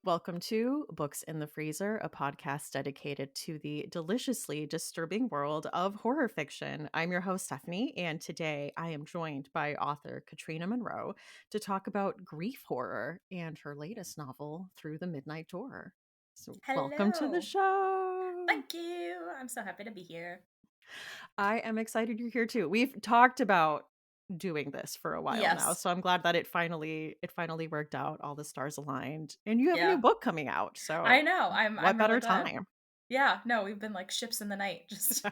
Welcome to Books in the Freezer, a podcast dedicated to the deliciously disturbing world of horror fiction. I'm your host, Stephanie, and today I am joined by author Katrina Monroe to talk about grief horror and her latest novel, Through the Midnight Door. So, welcome to the Hello. show. Thank you. I'm so happy to be here. I am excited you're here too. We've talked about doing this for a while now, Yes. so I'm glad that it finally worked out. All the stars aligned, and you have a new Yeah. book coming out. I So, know. I'm what really better glad. time? Yeah, no, we've been like ships in the night, just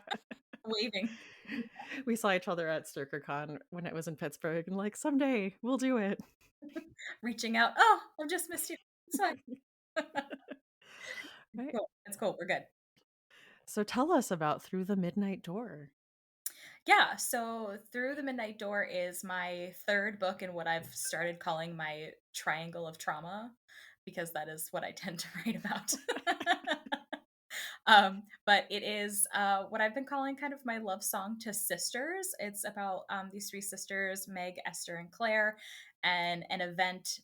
waving, We saw each other at StirkerCon when it was in Pittsburgh, and like someday we'll do it. reaching out. Oh, I've just missed you. It's fine. Right. Cool. It's cool. We're good. So tell us about Through the Midnight Door. Yeah, so Through the Midnight Door is my third book in what I've started calling my triangle of trauma, because that is what I tend to write about. But it is what I've been calling kind of my love song to sisters. It's about these three sisters, Meg, Esther, and Claire, and an event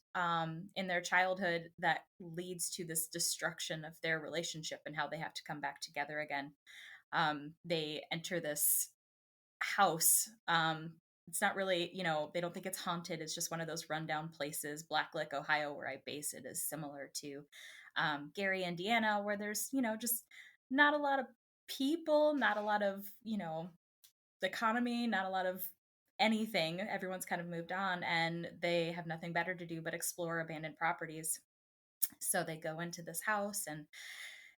in their childhood that leads to this destruction of their relationship and how they have to come back together again. They enter this house. It's not really, they don't think it's haunted. It's just one of those rundown places. Blacklick, Ohio, where I base it, is similar to Gary, Indiana, where there's, just not a lot of people, not a lot of, the economy, not a lot of anything. Everyone's kind of moved on and they have nothing better to do but explore abandoned properties. So they go into this house and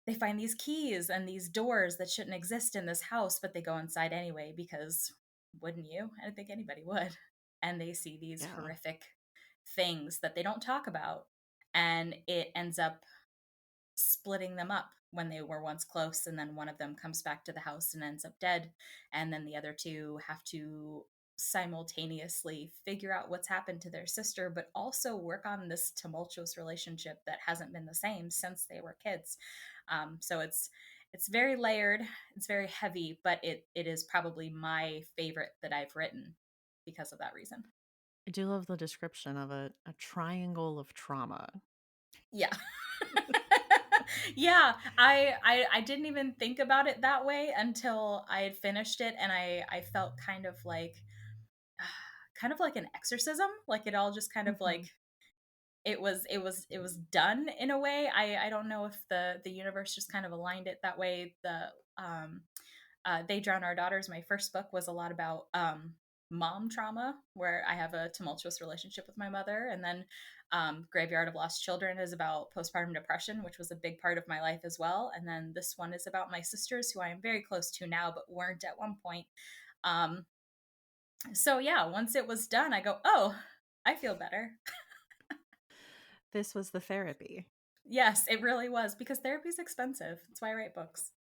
they find these keys and these doors that shouldn't exist in this house, but they go inside anyway because wouldn't you? I don't think anybody would. And they see these Yeah. horrific things that they don't talk about. And it ends up splitting them up when they were once close. And then one of them comes back to the house and ends up dead. And then the other two have to simultaneously figure out what's happened to their sister, but also work on this tumultuous relationship that hasn't been the same since they were kids. So it's very layered, it's very heavy, but it is probably my favorite that I've written because of that reason. I do love the description of it, a triangle of trauma. Yeah. Yeah, I didn't even think about it that way until I had finished it, and I felt kind of like an exorcism, like it all just kind of Mhm. like it was done in a way. I don't know if the universe just kind of aligned it that way. The They Drown Our Daughters, my first book, was a lot about mom trauma, where I have a tumultuous relationship with my mother. And then Graveyard of Lost Children is about postpartum depression, which was a big part of my life as well. And then this one is about my sisters, who I am very close to now, but weren't at one point. Um, so, yeah, once it was done, I go, oh, I feel better. This was the therapy. Yes, it really was, because therapy is expensive. That's why I write books.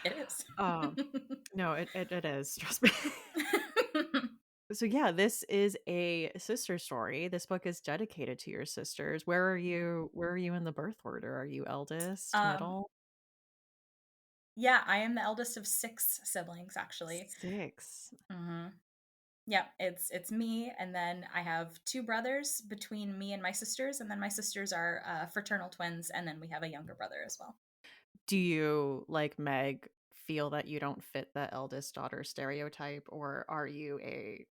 It is. Um, no, it is. Trust me. So yeah, this is a sister story. This book is dedicated to your sisters. Where are you in the birth order? Are you eldest, um, middle? yeah, I am the eldest of six siblings, actually. 6. hmm Yeah, it's me, and then I have two brothers between me and my sisters, and then my sisters are fraternal twins, and then we have a younger brother as well. Do you, like Meg, feel that you don't fit the eldest daughter stereotype, or are you a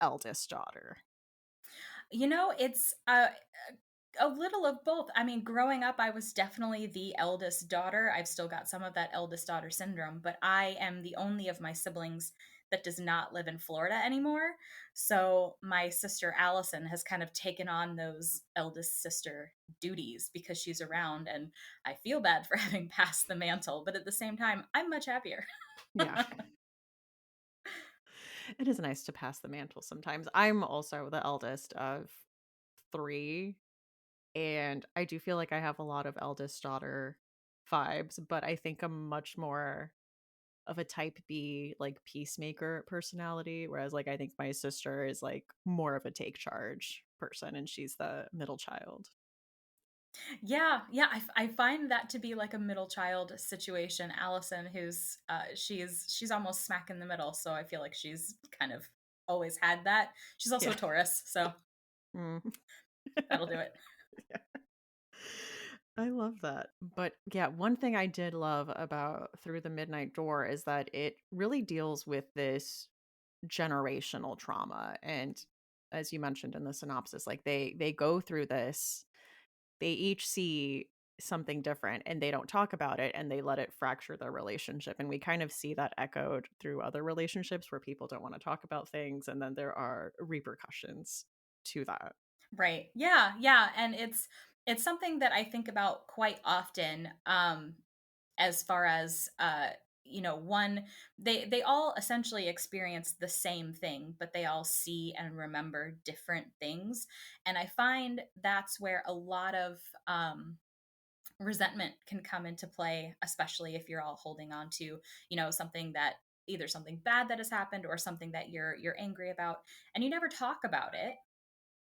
eldest daughter? It's a little of both. I mean, growing up, I was definitely the eldest daughter. I've still got some of that eldest daughter syndrome, but I am the only of my siblings that does not live in Florida anymore. So my sister Allison has kind of taken on those eldest sister duties because she's around, and I feel bad for having passed the mantle, but at the same time, I'm much happier. Yeah. It is nice to pass the mantle sometimes. I'm also the eldest of 3, and I do feel like I have a lot of eldest daughter vibes, but I think I'm much more of a type B, like, peacemaker personality, whereas, like, I think my sister is, like, more of a take charge person, and she's the middle child. Yeah, yeah, I find that to be like a middle child situation. Allison, who's she's almost smack in the middle, so I feel like she's kind of always had that. She's also Yeah. a Taurus, so Mm. that'll do it. Yeah. I love that. But yeah, one thing I did love about Through the Midnight Door is that it really deals with this generational trauma. And as you mentioned in the synopsis, like they go through this, they each see something different and they don't talk about it and they let it fracture their relationship. And we kind of see that echoed through other relationships where people don't want to talk about things and then there are repercussions to that. Right. Yeah, yeah, and it's something that I think about quite often, as far as, one, they all essentially experience the same thing, but they all see and remember different things, and I find that's where a lot of, resentment can come into play, especially if you're all holding on to, something that either something bad that has happened or something that you're angry about, and you never talk about it.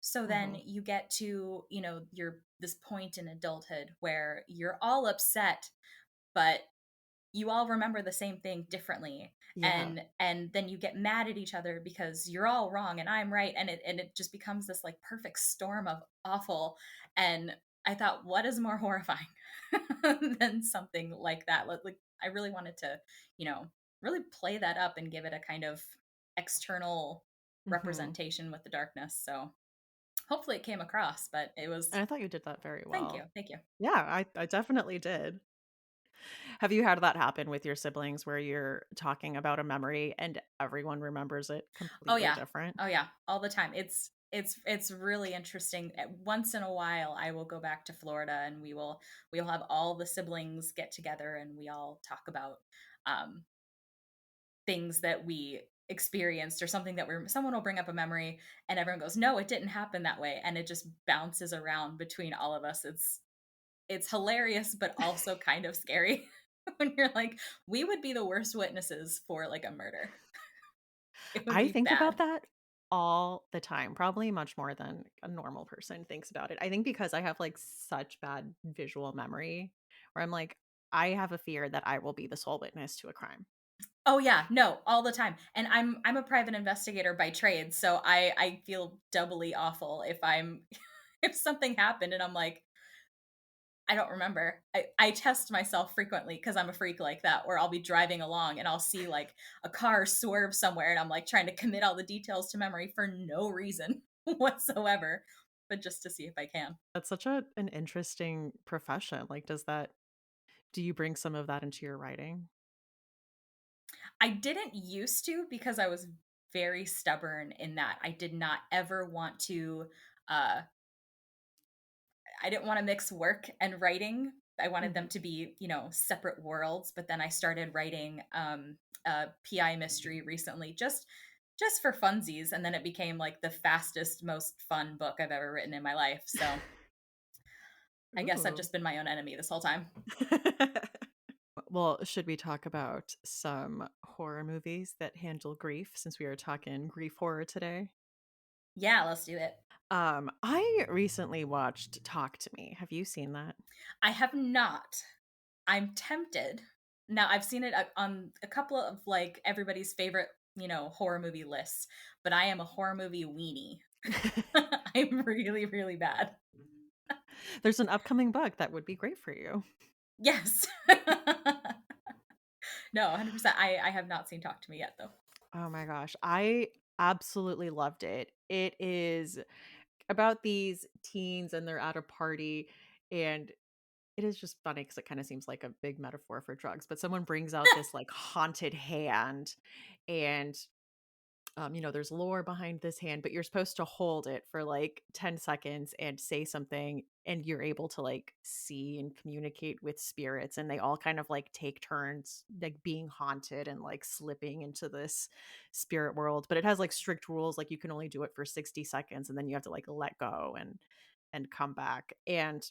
So then Mhm. you get to, your this point in adulthood where you're all upset, but you all remember the same thing differently, Yeah. and then you get mad at each other because you're all wrong and I'm right, and it just becomes this like perfect storm of awful. And I thought, what is more horrifying than something like that? Like I really wanted to, you know really play that up and give it a kind of external Mhm. representation with the darkness. So hopefully it came across, but it was. And I thought you did that very Thank you, well. thank you. Yeah, I definitely did. Have you had that happen with your siblings where you're talking about a memory and everyone remembers it Oh completely yeah. different? Oh yeah, all the time. It's really interesting. Once in a while I will go back to Florida and we'll have all the siblings get together and we all talk about um things that we experienced or something that we're someone will bring up a memory and everyone goes, "No, it didn't happen that way." And it just bounces around between all of us. It's hilarious but also kind of scary when you're like, "We would be the worst witnesses for like a murder." It would I be think about bad. that all the time, probably much more than a normal person thinks about it. I think because I have like such bad visual memory where I'm like, I have a fear that I will be the sole witness to a crime. Oh yeah, no, all the time. And I'm a private investigator by trade, so I feel doubly awful if I'm if something happened and I'm like, I don't remember. I test myself frequently because I'm a freak like that, where I'll be driving along and I'll see like a car swerve somewhere and I'm like trying to commit all the details to memory for no reason whatsoever, but just to see if I can. That's such an interesting profession. Like, do you bring some of that into your writing? I didn't used to because I was very stubborn in that I did not ever want to uh I didn't want to mix work and writing. I wanted them Mhm. to be, separate worlds. But then I started writing a PI mystery recently, just for funsies, and then it became like the fastest, most fun book I've ever written in my life. So I guess I've Ooh. just been my own enemy this whole time. Well, should we talk about some horror movies that handle grief since we are talking grief horror today? Yeah, let's do it. I recently watched Talk to Me. Have you seen that? I have not. I'm tempted. Now I've seen it on a couple of like everybody's favorite, horror movie lists, but I am a horror movie weenie. I'm really, really bad. There's an upcoming book that would be great for you. Yes. No, 100%. I have not seen Talk to Me yet, though. Oh my gosh, I absolutely loved it. It is about these teens and they're at a party and it is just funny because it kinda seems like a big metaphor for drugs, but someone brings out this, like, haunted hand, and there's lore behind this hand, but you're supposed to hold it for like 10 seconds and say something, and you're able to like see and communicate with spirits. And they all kind of like take turns, like being haunted and like slipping into this spirit world. But it has like strict rules, like you can only do it for 60 seconds and then you have to like let go and come back. And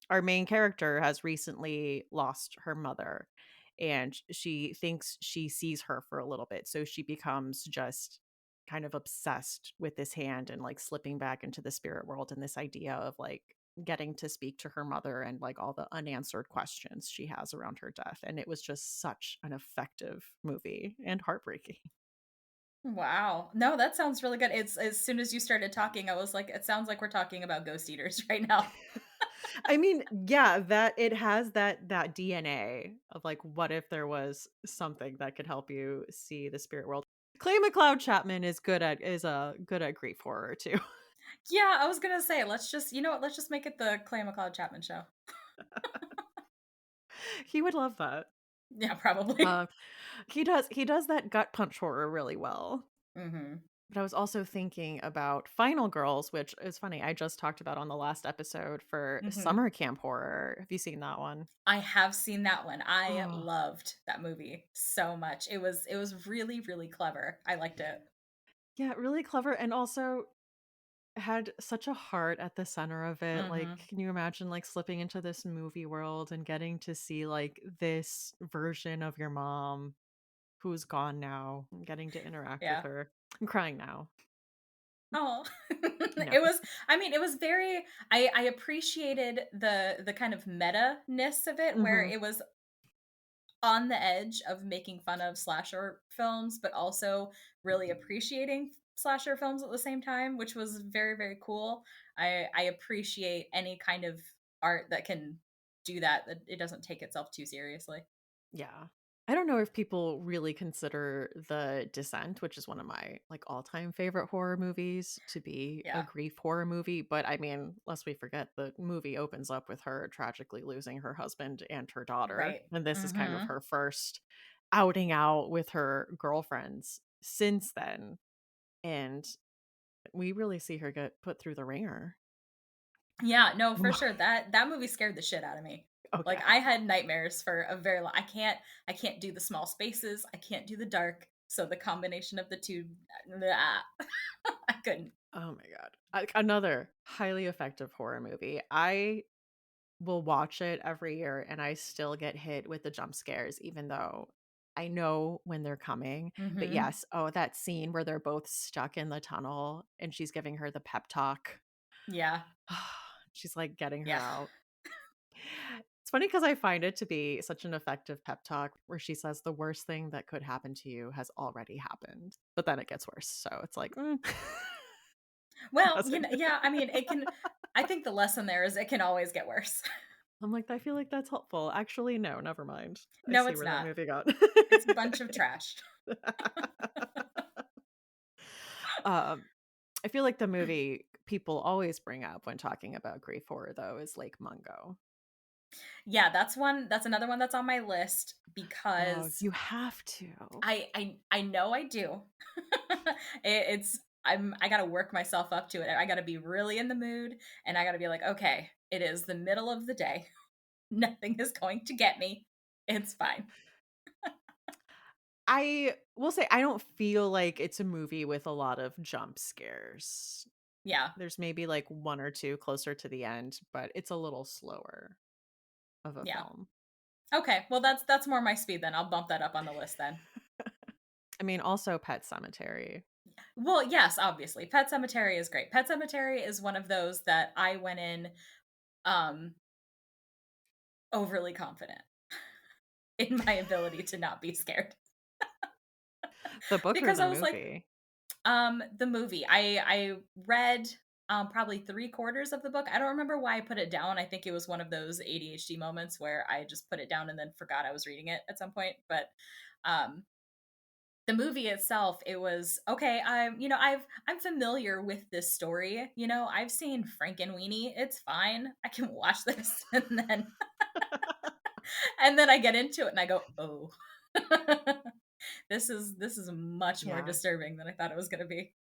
our main character has recently lost her mother and she thinks she sees her for a little bit. So she becomes just kind of obsessed with this hand and like slipping back into the spirit world and this idea of like getting to speak to her mother and like all the unanswered questions she has around her death. And it was just such an effective movie and heartbreaking. Wow. No, that sounds really good. It's as soon as you started talking, I was like, it sounds like we're talking about ghost eaters right now. I mean, yeah, that it has that DNA of, like, what if there was something that could help you see the spirit world. Clay McLeod Chapman is good at grief horror too. Yeah, I was gonna say, let's just you know what, let's just make it the Clay McLeod Chapman show. He would love that. Yeah, probably. Uh, he does that gut punch horror really well. Mhm. But I was also thinking about Final Girls, which is funny, I just talked about on the last episode for Mhm. summer camp horror. Have you seen that one? I have seen that one. I Oh, loved that movie so much. It was really, really clever. I liked it. yeah, really clever and also had such a heart at the center of it. Like, Mhm. can you imagine like slipping into this movie world and getting to see like this version of your mom who's gone now and getting to interact with Yeah. her? I'm crying now. Oh. I know. It was I mean, it was very I appreciated the kind of meta-ness of it where Mhm. it was on the edge of making fun of slasher films, but also really appreciating slasher films at the same time, which was very, very cool. I appreciate any kind of art that can do that, that it doesn't take itself too seriously. Yeah. I don't know if people really consider The Descent, which is one of my like all-time favorite horror movies, to be a Yeah. grief horror movie, but I mean, lest we forget the movie opens up with her tragically losing her husband and her daughter, Right. and this is kind of Mhm. her first outing out with her girlfriends since then, and we really see her get put through the ringer. Yeah, no, for sure. That movie scared the shit out of me. Oh Like yeah. I had nightmares for a very long I can't do the small spaces, I can't do the dark. So the combination of the two, I couldn't. Oh my god. Another highly effective horror movie. I will watch it every year and I still get hit with the jump scares even though I know when they're coming. But Mhm. yes, oh, that scene where they're both stuck in the tunnel and she's giving her the pep talk. Yeah. She's like getting her Yeah. out. It's funny because I find it to be such an effective pep talk where she says the worst thing that could happen to you has already happened. But then it gets worse. So it's like, it Well, doesn't. yeah, I mean, it can I think the lesson there is it can always get worse. I'm like, I feel like that's helpful. Actually, no, never mind. I No, see it's where that not. movie got. It's a bunch of trash. um, I feel like the movie people always bring up when talking about grief horror, though, is Lake Mungo. Yeah, that's another one that's on my list Oh, because you have to. I know I do. It's I gotta work myself up to it. I gotta be really in the mood, and I gotta be like, okay, it is the middle of the day. Nothing is going to get me. It's fine. I will say I don't feel like it's a movie with a lot of jump scares. Yeah, There's maybe like one or two closer to the end, but it's a little slower of a yeah. film. Okay, well that's more my speed then. I'll bump that up on the list then. I mean, also Pet Cemetery. Well, yes, obviously. Pet Cemetery is great. Pet Cemetery is one of those that I went in um overly confident in my ability to not be scared The book or because the I was like, movie? the movie. I read probably 3/4 of the book. I don't remember why I put it down. I think it was one of those ADHD moments where I just put it down and then forgot I was reading it at some point. But um the movie itself, it was okay. I'm familiar with this story. I've seen Frankenweenie. It's fine. I can watch this, and then I get into it and I go, oh, this is much more Yeah. disturbing than I thought it was going to be.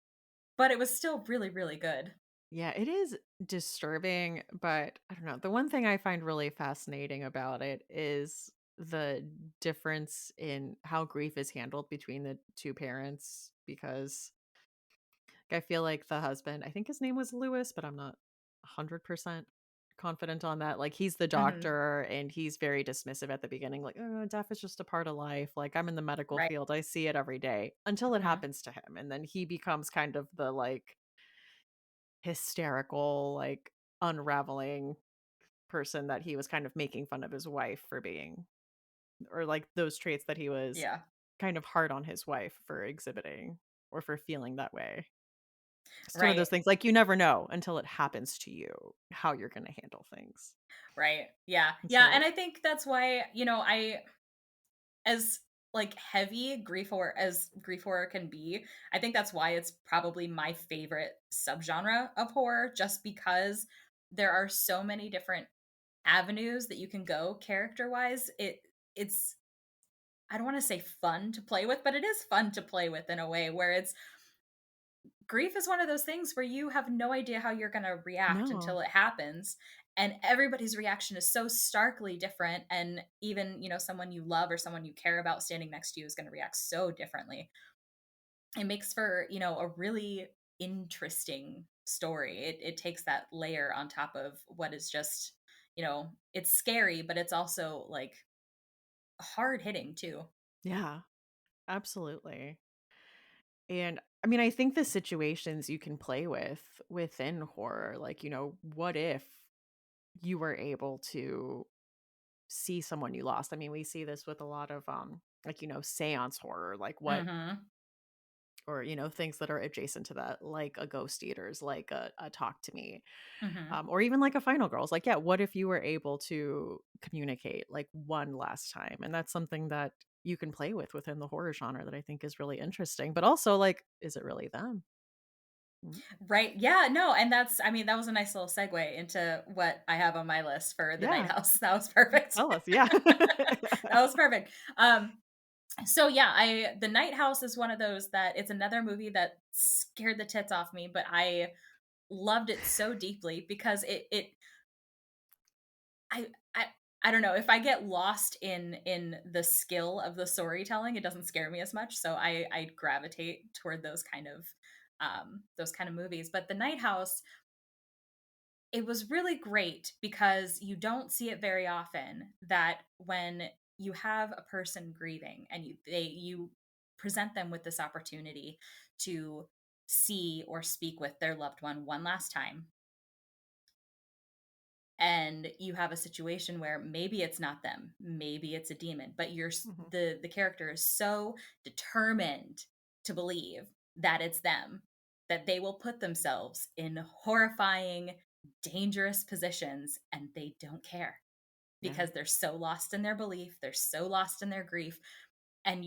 But it was still really, really good. Yeah, it is disturbing, but I don't know. The one thing I find really fascinating about it is the difference in how grief is handled between the two parents because I feel like the husband, I think his name was Lewis, but I'm not 100% confident on that. Like he's the Hmm. doctor and he's very dismissive at the beginning like, "Oh, death is just a part of life. Like I'm in the medical Right. field. I see it every day." Until it Hmm. happens to him and then he becomes kind of the like hysterical, like, unraveling person that he was kind of making fun of his wife for being or, like, those traits that he was Yeah. kind of hard on his wife for exhibiting or for feeling that way. It's one of Right. those things, like, you never know until it happens to you how you're gonna handle things. Right. Yeah. And Yeah, so and I think that's why, I as like heavy grief horror can be, I think that's why it's probably my favorite subgenre of horror, just because there are so many different avenues that you can go character-wise. It's I don't want to say fun to play with, but it is fun to play with in a way where it's grief is one of those things where you have no idea how you're going to react no. until it happens, and everybody's reaction is so starkly different, and even someone you love or someone you care about standing next to you is going to react so differently. It makes for a really interesting story. It takes that layer on top of what is just it's scary, but it's also like hard hitting too. Yeah, absolutely. And, I mean, I think the situations you can play with within horror, like, what if you were able to see someone you lost? I mean, we see this with a lot of, like, seance horror, like what Mhm. or, things that are adjacent to that, like a Ghost Eaters, like a Talk to Me, Mhm. or even like a Final Girls. Like, yeah, what if you were able to communicate like one last time? And that's something that you can play with within the horror genre that I think is really interesting. But also, like, is it really them? Mm, Right. Yeah, no, and I mean, that was a nice little segue into what I have on my list for the Night yeah, House. That was perfect. tell us. Yeah. That was perfect. So yeah, I the Night House is one of those that it's another movie that scared the tits off me, but I loved it so deeply because I I I don't know, if I get lost in the skill of the storytelling, it doesn't scare me as much, so I gravitate toward those kind of movies. But The Night House, it was really great because you don't see it very often that when you have a person grieving and you present them with this opportunity to see or speak with their loved one last time, and you have a situation where maybe it's not them, maybe it's a demon, but Mhm. the character is so determined to believe that it's them that they will put themselves in horrifying, dangerous positions, and they don't care Yeah. because they're so lost in their belief, they're so lost in their grief, and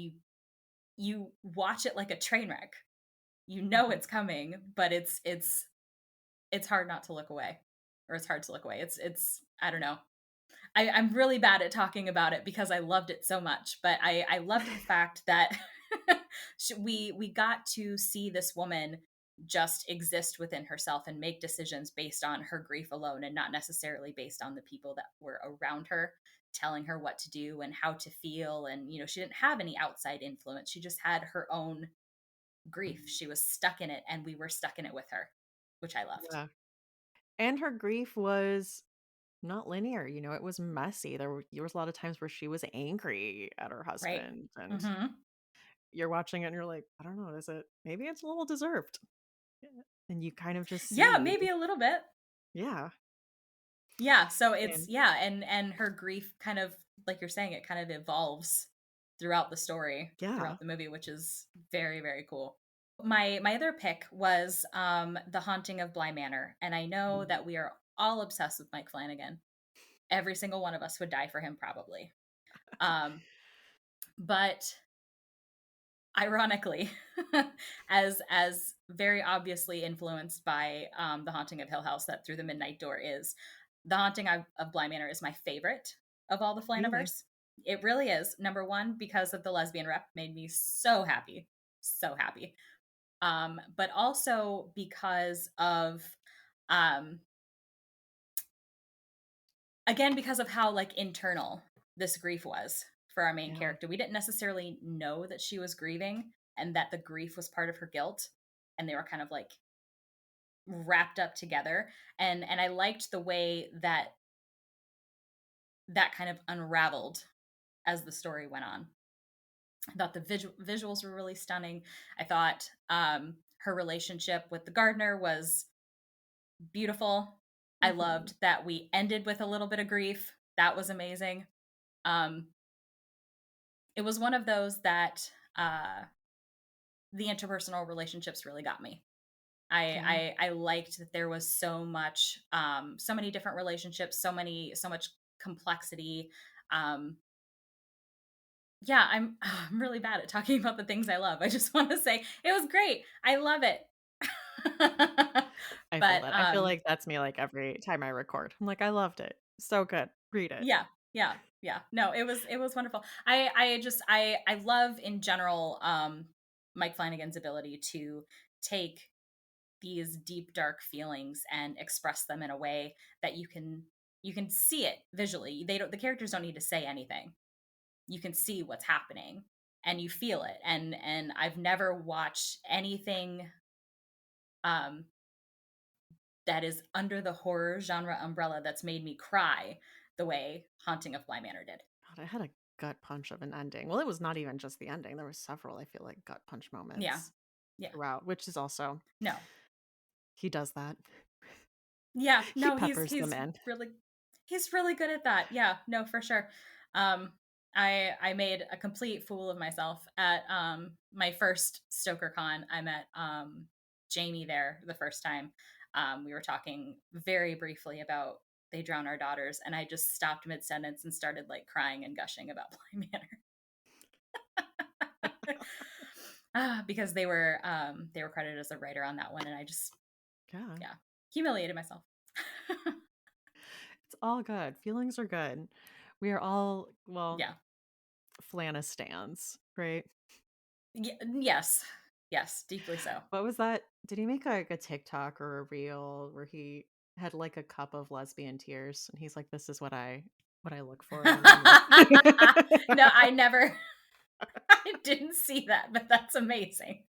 you watch it like a train wreck. You know Mhm. it's coming, but it's hard not to look away, or it's hard to look away. It's I don't know. I'm really bad at talking about it because I loved it so much, but I loved the fact that we got to see this woman just exist within herself and make decisions based on her grief alone, and not necessarily based on the people that were around her telling her what to do and how to feel. And she didn't have any outside influence. She just had her own grief. She was stuck in it, and we were stuck in it with her, which I loved. Yeah. And her grief was not linear, it was messy. There was a lot of times where she was angry at her Right. husband, and Mhm. you're watching it and you're like, "I don't know, is it maybe it's a little deserved." Yeah. And you kind of just Yeah, see. maybe a little bit. Yeah. Yeah, so it's And yeah, and her grief kind of, like you're saying, it kind of evolves throughout the story, yeah. throughout the movie, which is very, very cool. My other pick was The Haunting of Bly Manor, and I know Mm. that we are all obsessed with Mike Flanagan. Every single one of us would die for him probably. Um, but ironically, as very obviously influenced by The Haunting of Hill House, that Through the Midnight Door is, The Haunting of Bly Manor is my favorite of all the Really? Flaniverse. It really is. Number one, because of the lesbian rep, made me so happy, so happy. But also because of, um, again, because of how like internal this grief was for our main Yeah. character. We didn't necessarily know that she was grieving and that the grief was part of her guilt, and they were kind of like wrapped up together. And I liked the way that that kind of unraveled as the story went on. I thought the visuals were really stunning. I thought her relationship with the gardener was beautiful. I Mhm. loved that we ended with a little bit of grief. That was amazing. Um, it was one of those that the interpersonal relationships really got me. Yeah. I liked that there was so much, so many different relationships, so much complexity. Um, yeah, I'm really bad at talking about the things I love. I just want to say it was great. I love it. I feel But that. I feel like that's me, like, every time I record. I'm like, "I loved it. So good. Read it." yeah, yeah, yeah. No, it was wonderful. I love in general Mike Flanagan's ability to take these deep dark feelings and express them in a way that you can see it visually. They don't, the characters don't need to say anything. You can see what's happening and you feel it. And I've never watched anything um that is under the horror genre umbrella that's made me cry the way Haunting of Bly Manor did. God, I had a gut punch of an ending. Well, it was not even just the ending. There were several, I feel like, gut punch Yeah. moments Yeah. throughout, which is also No. he does that. Yeah, He no, peppers them in. he's really good at that. Yeah, no, for sure. I made a complete fool of myself at my first StokerCon. I met Jamie there the first time. We were talking very briefly about They Drown Our Daughters, and I just stopped mid sentence and started like crying and gushing about Bly Manor. Because they were credited as a writer on that one, and I just, Yeah. yeah, humiliated myself. It's all good. Feelings are good. We are all, well, Yeah. Flanistans, right? Yes. Yes, deeply so. What was that? Did he make like a TikTok or a reel where he had like a cup of lesbian tears and he's like, "This is what I look for when I'm with." No, I never I didn't see that, but that's amazing.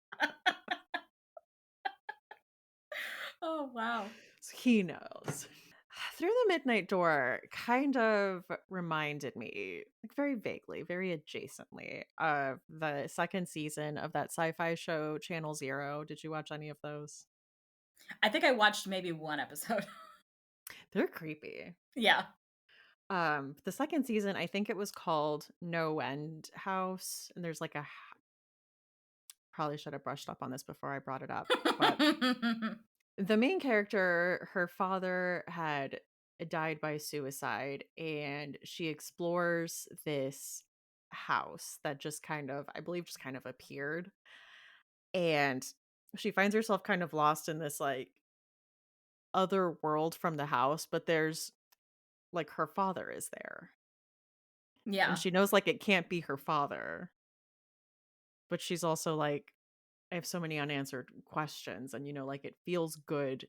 Oh, wow. So he knows. Through the Midnight Door kind of reminded me, like very vaguely, very adjacently, of the second season of that sci-fi show Channel Zero. Did you watch any of those? I think I watched maybe 1 episode. They're creepy. Yeah. The second season, I think it was called No End House, and there's like a probably should have brushed up on this before I brought it up, but the main character, her father had died by suicide, and she explores this house that just kind of, I believe, just kind of appeared. And she finds herself kind of lost in this like other world from the house, but there's like her father is there. And Yeah. she knows like it can't be her father, but she's also like, I have so many unanswered questions. And, like it feels good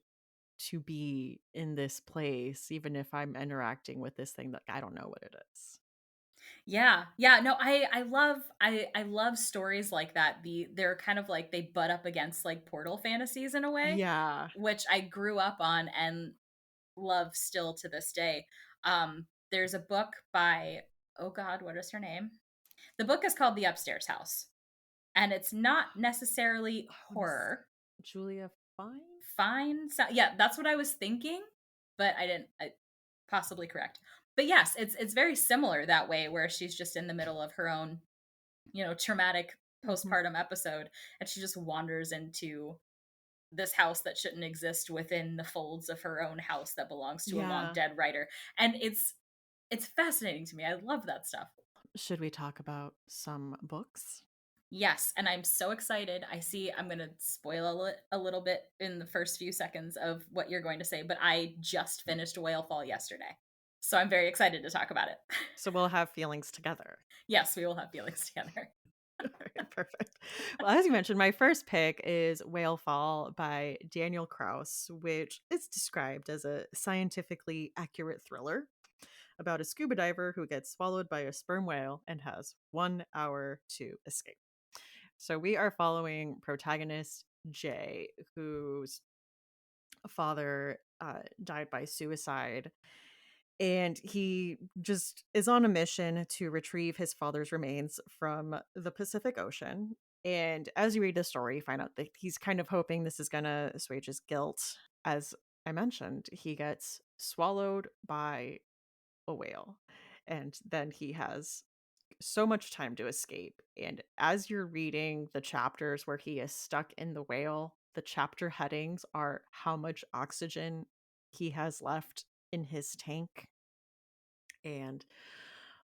to be in this place, even if I'm interacting with this thing that I don't know what it is. Yeah. Yeah, no, I love stories like that. They're kind of like they butt up against, like, portal fantasies in a way, Yeah. which I grew up on and love still to this day. There's a book by, oh god, what is her name? The book is called The Upstairs House, and it's not necessarily What is horror. Julia Fine? Fine, so yeah, that's what I was thinking, but possibly correct. But yes, it's very similar that way, where she's just in the middle of her own, traumatic Mhm. postpartum episode, and she just wanders into this house that shouldn't exist within the folds of her own house that belongs to a long Yeah. dead writer. And it's fascinating to me. I love that stuff. Should we talk about some books? Yes, and I'm so excited. I see I'm going to spoil a little bit in the first few seconds of what you're going to say, but I just finished Whale Fall yesterday. So I'm very excited to talk about it. So we'll have feelings together. Yes, we will have feelings together. Alright, perfect. Well, as you mentioned, my first pick is Whale Fall by Daniel Kraus, which is described as a scientifically accurate thriller about a scuba diver who gets swallowed by a sperm whale and has 1 hour to escape. So we are following protagonist Jay, whose father died by suicide. And he just is on a mission to retrieve his father's remains from the Pacific Ocean. And as you read the story, you find out that he's kind of hoping this is going to assuage his guilt. As I mentioned, he gets swallowed by a whale. And then he has so much time to escape. And as you're reading the chapters where he is stuck in the whale, the chapter headings are how much oxygen he has left in his tank. And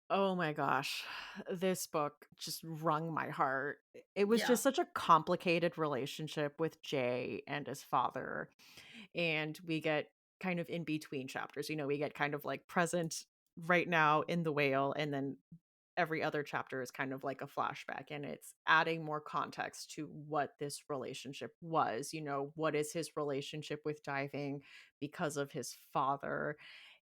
oh my gosh, this book just wrung my heart. It was Yeah. just such a complicated relationship with Jay and his father. And we get kind of in between chapters, we get kind of like present right now in the whale, and then every other chapter is kind of like a flashback, and it's adding more context to what this relationship was. What is his relationship with diving because of his father,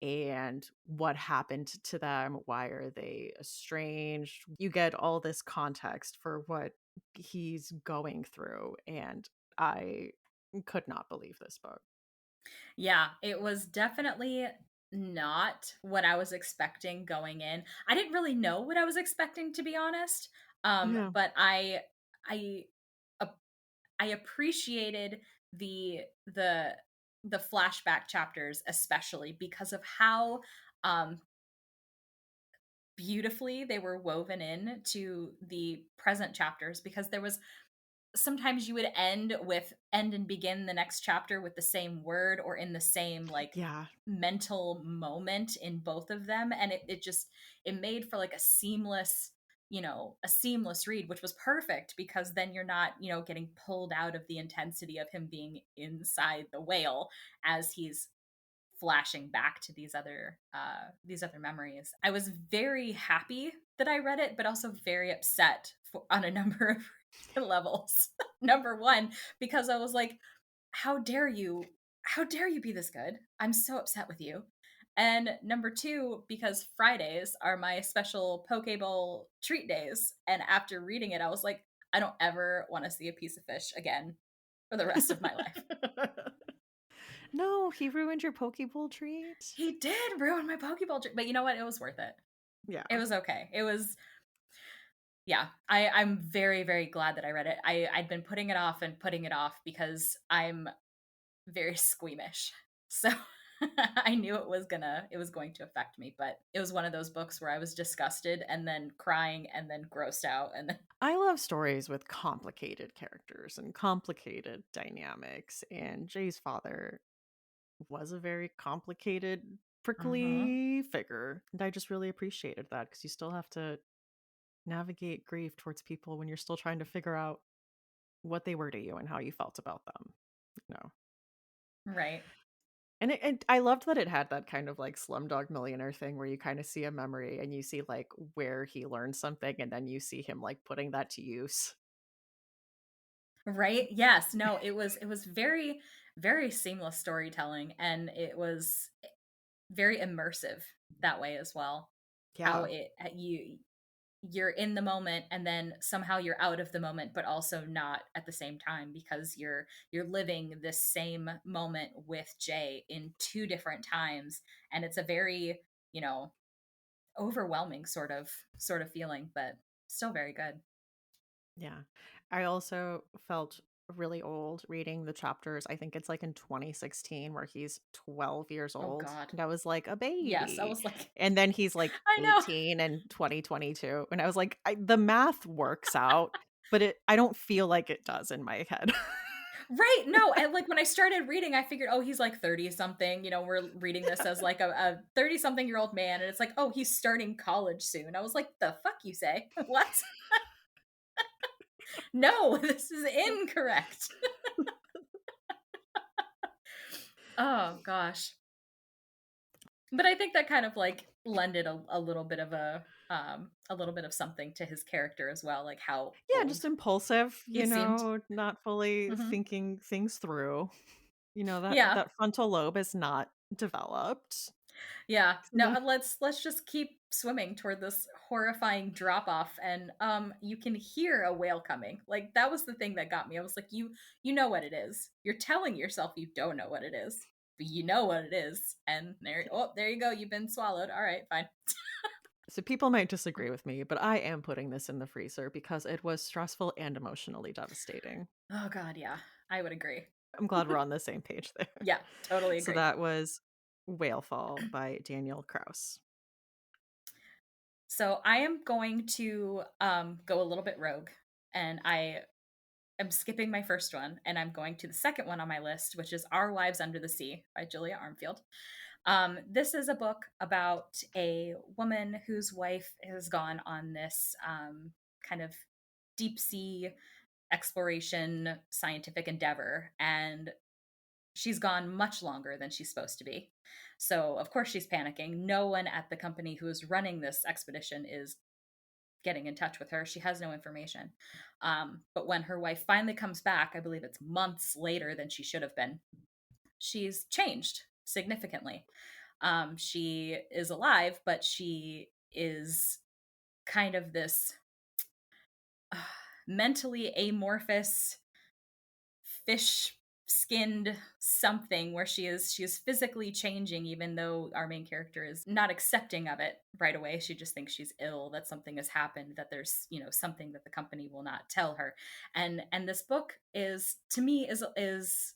and what happened to them? Why are they estranged? You get all this context for what he's going through, and I could not believe this book. Yeah, it was definitely not what I was expecting going in. I didn't really know what I was expecting, to be honest. Yeah. But I ap- I appreciated the the the flashback chapters, especially because of how beautifully they were woven in to the present chapters, because there was sometimes you would end and begin the next chapter with the same word or in the same like Yeah. mental moment in both of them, and it just it made for like a seamless read, which was perfect because then you're not getting pulled out of the intensity of him being inside the whale as he's flashing back to these other memories. I was very happy that I read it, but also very upset on a number of levels. Number one, because I was like, "How dare you? How dare you be this good? I'm so upset with you." And number two, because Fridays are my special Poke Bowl treat days, and after reading it, I was like, "I don't ever want to see a piece of fish again for the rest of my life." No, he ruined your Pokeball treat? He did ruin my Pokeball but you know what? It was worth it. It Yeah. was okay. It was yeah. I'm very, very glad that I read it. I'd been putting it off and putting it off because I'm very squeamish. So I knew it was going to affect me, but it was one of those books where I was disgusted and then crying and then grossed out and then I love stories with complicated characters and complicated dynamics, and Jay's father was a very complicated, Mhm. prickly figure, and I just really appreciated that because you still have to navigate grief towards people when you're still trying to figure out what they were to you and how you felt about them, you know? Right. And I loved that it had that kind of, like, Slumdog Millionaire thing where you kinda see a memory and you see, like, where he learned something, and then you see him, like, putting that to use. Right? Yes. No, it was very, very seamless storytelling, and it was very immersive that way as well. How Yeah. it you're in the moment and then somehow you're out of the moment but also not at the same time because you're living this same moment with Jay in two different times, and it's a very, you know, overwhelming sort of feeling, but still very good. Yeah. I also felt really old reading the chapters. I think it's like in 2016 where he's 12 years Oh old. god. And I was like, a Yes, I baby. was like And then he's like I know. 18 in 2022. And I was like, the math works out, but I don't feel like it does in my head. Right, no, and, like, when I started reading, I figured, "Oh, he's, like, 30 something," we're reading this as, like, a 30-something-year-old man, and it's like, "Oh, he's starting college soon." I was like, "The fuck you say? What? No, this is incorrect." Oh, gosh. But I think that kind of, like, lended a little bit of a little bit of something to his character as well, like, how Yeah, just old impulsive, he seemed. not fully Mhm. thinking things through. That Yeah. that frontal lobe is not developed. Yeah. So No, let's just keep swimming toward this horrifying drop off, and you can hear a whale coming. Like that was the thing that got me. I was like, you know what it is. You're telling yourself you don't know what it is, but you know what it is. And there you go. You've been swallowed. All right, fine. So people might disagree with me, but I am putting this in the freezer because it was stressful and emotionally devastating. Oh god, yeah. I would agree. I'm glad we're on the same page there. Yeah, totally So agree. that was Whalefall by Daniel Kraus. So I am going to go a little bit rogue, and am skipping my first one and I'm going to the second one on my list, which is Our Wives Under the Sea by Julia Armfield. This is a book about a woman whose wife has gone on this kind of deep sea exploration scientific endeavor, and she's gone much longer than she's supposed to be. So, of course, she's panicking. No one at the company who is running this expedition is getting in touch with her. She has no information. But when her wife finally comes back, I believe it's months later than she should have been, she's changed significantly. She is alive, but she is kind of this uh, mentally amorphous fish skinned something where she is physically changing, even though our main character is not accepting of it right away. She just thinks she's ill, that something has happened, that there's, something that the company will not tell her. And this book is, to me, is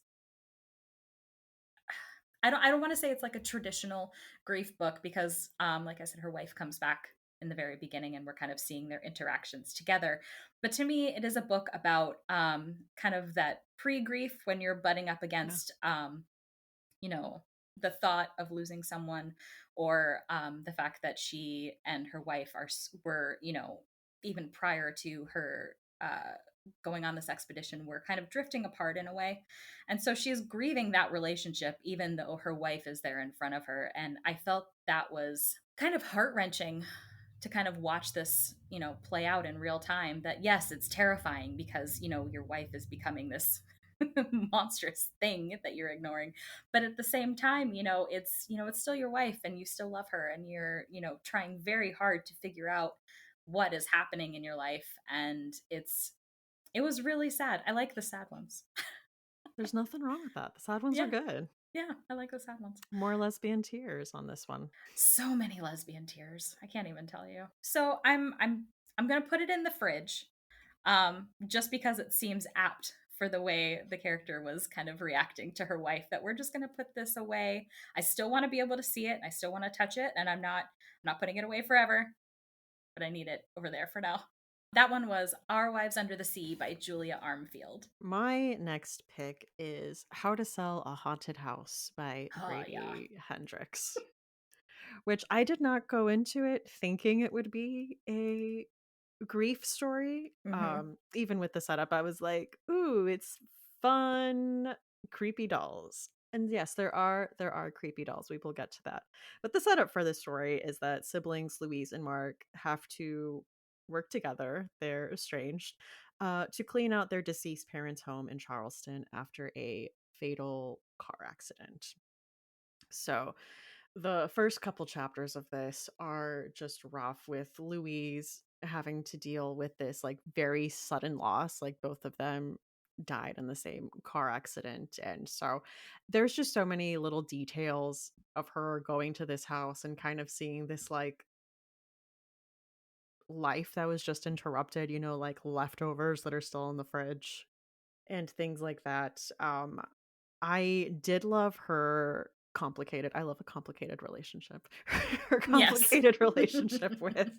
I don't want to say it's like a traditional grief book because like I said, her wife comes back in the very beginning and we're kind of seeing their interactions together. But to me, it is a book about kind of that pre-grief when you're butting up Yeah. against you know, the thought of losing someone, or the fact that she and her wife were, even prior to her going on this expedition, were kind of drifting apart in a way. And so she's grieving that relationship, even though her wife is there in front of her. And I felt that was kind of heart wrenching to kind of watch this, play out in real time. That yes, it's terrifying because, your wife is becoming this monstrous thing that you're ignoring, but at the same time, it's still your wife and you still love her and you're, trying very hard to figure out what is happening in your life. And it was really sad. I like the sad ones. There's nothing wrong with that. The sad ones are Yeah, good. yeah, I like the sad ones. More lesbian tears on this one. So many lesbian tears, I can't even tell you. So I'm gonna put it in the fridge, just because it seems apt for the way the character was kind of reacting to her wife, that we're just going to put this away. I still want to be able to see it. I still want to touch it, and I'm not putting it away forever, but I need it over there for now. That one was Our Wives Under the Sea by Julia Armfield. My next pick is How to Sell a Haunted House by Oh yeah. Brady Hendricks, which I did not go into it thinking it would be a grief story. Mhm. Even with the setup, I was like, "Ooh, it's fun, creepy dolls." And yes, there are creepy dolls. We will get to that. But the setup for this story is that siblings Louise and Mark have to work together. They're estranged to clean out their deceased parents' home in Charleston after a fatal car accident. So the first couple chapters of this are just rough, with Louise having to deal with this like very sudden loss. Like both of them died in the same car accident. And so there's just so many little details of her going to this house and kind of seeing this like life that was just interrupted, like leftovers that are still in the fridge and things like that. I did love her complicated I love a complicated relationship. Her Yes. complicated relationship with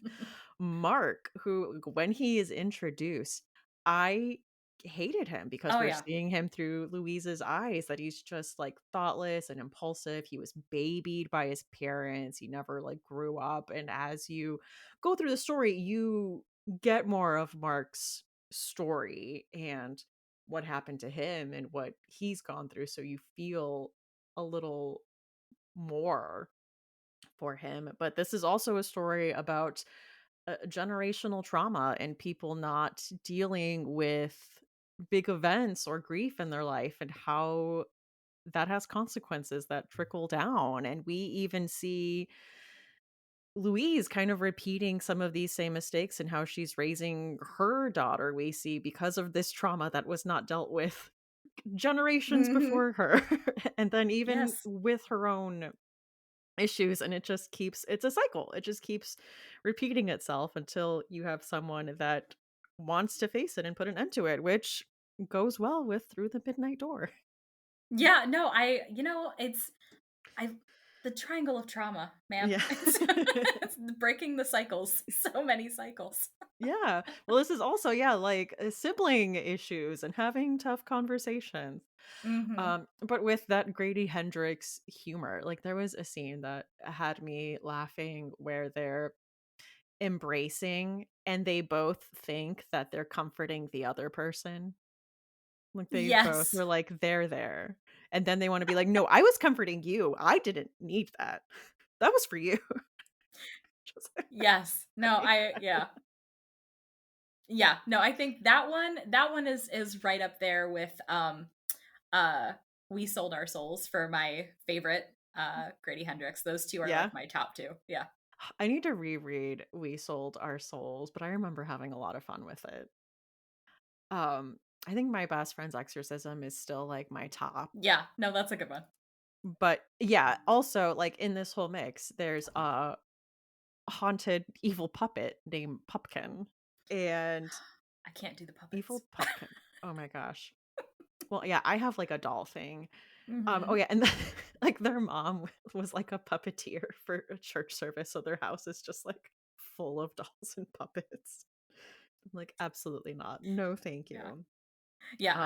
Mark, who when he is introduced, I hated him because Oh we're yeah. seeing him through Louise's eyes, that he's just like thoughtless and impulsive. He was babied by his parents. He never like grew up. And as you go through the story, you get more of Mark's story and what happened to him and what he's gone through. So you feel a little more for him. But this is also a story about generational trauma and people not dealing with big events or grief in their life, and how that has consequences that trickle down. And we even see Louise kind of repeating some of these same mistakes and how she's raising her daughter, we see, because of this trauma that was not dealt with generations Mhm. before her. And then even Yes. with her own issues, and it's a cycle. It just keeps repeating itself until you have someone that wants to face it and put an end to it, which goes well with Through the Midnight Door. Yeah, no, I it's I The triangle of trauma, man. Yeah. It's breaking the cycles, so many cycles. Yeah. Well, this is also, yeah, like, sibling issues and having tough conversations. Mhm. But with that Grady Hendrix humor, like, there was a scene that had me laughing where they're embracing and they both think that they're comforting the other person. Like, they both Yes. were like, "They're there." And then they wanna be like, "No, I was comforting you. I didn't need that. That was for you." Just Yes. No, like I yeah. Yeah. No, I think that one is right up there with, uh, We Sold Our Souls for my favorite, Grady Hendrix. Those 2 are, yeah. like, my top 2. Yeah. I need to reread We Sold Our Souls, but I remember having a lot of fun with it. Um, I think My Best Friend's Exorcism is still, like, my top. Yeah. No, that's a good one. But, yeah, also, like, in this whole mix, there's a haunted evil puppet named Pupkin, and I can't do the evil puppets. Pupkin, oh my gosh. Well, yeah, I have, like, a doll thing. Oh, Mhm. yeah, and then, like, their mom was, like, a puppeteer for a church service, so their house is just, like, full of dolls and puppets. I'm like, "Absolutely not. No, thank Yeah. you." Yeah, Um,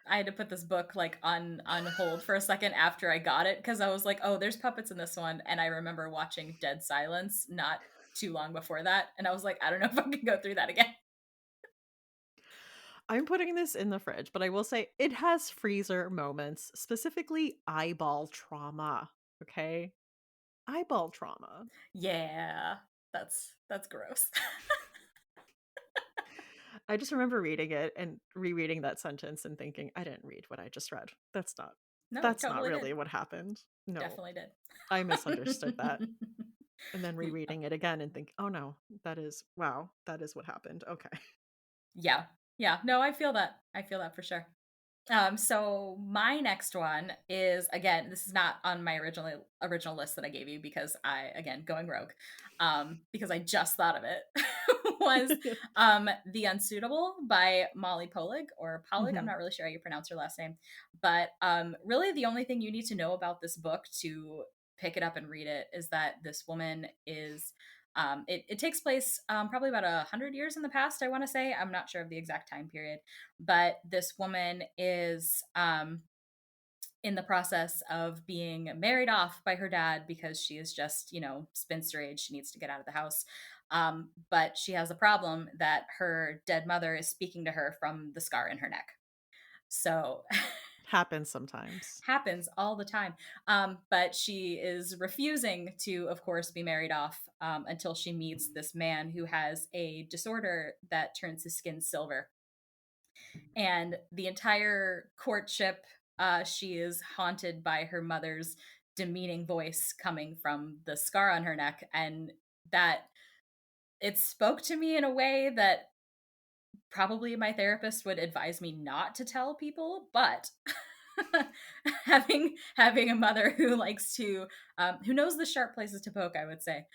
I had to put this book, like, on hold for a second after I got it because I was like, "Oh, there's puppets in this one," and I remember watching Dead Silence not too long before that, and I was like, "I don't know if I can go through that again." I'm putting this in the fridge, but I will say it has freezer moments, specifically eyeball trauma, okay? Eyeball trauma. Yeah, that's gross. I just remember reading it and rereading that sentence and thinking, "I didn't read what I just read. No, you That's not totally did. really what happened. No, Definitely did. I misunderstood that." And then rereading it again and think, "Oh, no, that is wow, that is what happened. Okay." Yeah. Yeah, no, I feel that for sure. So my next one is again, this is not on my original list that I gave you because I again going rogue. Because I just thought of it was The Unsuitable by Molly Polig or Polig. I'm Mhm. not really sure how you pronounce her last name. But really the only thing you need to know about this book to pick it up and read it is that this woman is it takes place probably about 100 years in the past, I want to say. I'm not sure of the exact time period, but this woman is in the process of being married off by her dad because she is just, spinster age. She needs to get out of the house. But she has a problem that her dead mother is speaking to her from the scar in her neck. So Happens sometimes. happens all the time. But she is refusing to, of course, be married off until she meets this man who has a disorder that turns his skin silver. And the entire courtship, she is haunted by her mother's demeaning voice coming from the scar on her neck. And that it spoke to me in a way that probably my therapist would advise me not to tell people, but having a mother who likes to who knows the sharp places to poke, I would say,